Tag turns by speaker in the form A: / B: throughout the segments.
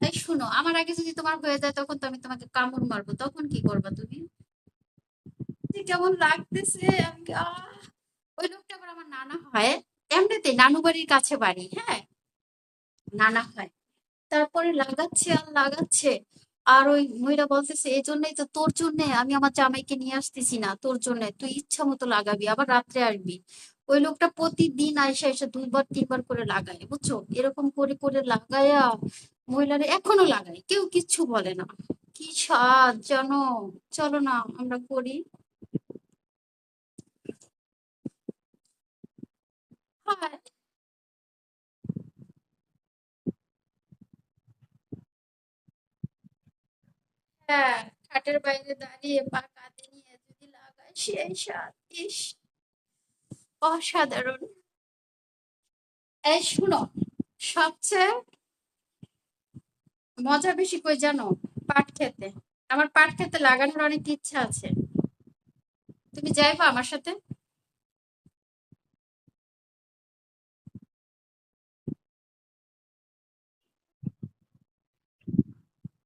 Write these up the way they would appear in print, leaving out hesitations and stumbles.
A: তাই শুনো, আমার আগে যদি তোমার হয়ে যায় তখন তো আমি তোমাকে কামড় মারবো, তখন কি করবা তুমি? যে কেমন লাগতেছে আমি ওই লোকটা আবার আমার নানা হয়। এমনিতে নানু বাড়ির কাছে বাড়ি, হ্যাঁ, নানা হয়। তারপরে লাগাচ্ছে আর লাগাচ্ছে। আর ওই মহিলা বলতেছে, এই জন্যই তো, তোর জন্য আমি আমার জামাইকে নিয়ে আসতেছি না, তোর জন্য তুই ইচ্ছা মতো লাগাবি, আবার রাত্রে আসবি। ওই লোকটা প্রতিদিন আইসা এসে দুইবার তিনবার করে লাগায়, বুঝছো, এরকম করে করে লাগায়া মহিলারা এখনো লাগায়, কেউ কিচ্ছু বলে না। কি স্বাদ জানো। চলো না আমরা করি। হ্যাঁ, হ্যাঁ, খাটের বাইরে দাঁড়িয়ে পা কাঁধে নিয়ে যদি লাগায় সেই স্বাদ, ইস, অসাধারণ। এই শুনো, সবচেয়ে মজা বেশি কই জানো? পাট খেতে। আমার পাট খেতে লাগানোর অনেক ইচ্ছা আছে। তুমি যাইবা আমার সাথে?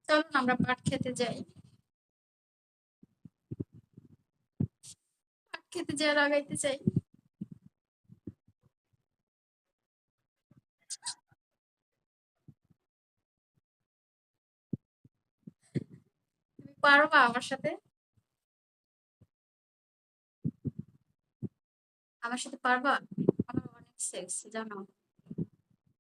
A: চলো না আমরা পাট খেতে যাই। পাট খেতে যাই, লাগাইতে চাই। তুমি পারবা আমার সাথে? আমার সাথে পারবা? আমার অনেক সেক্স জানো।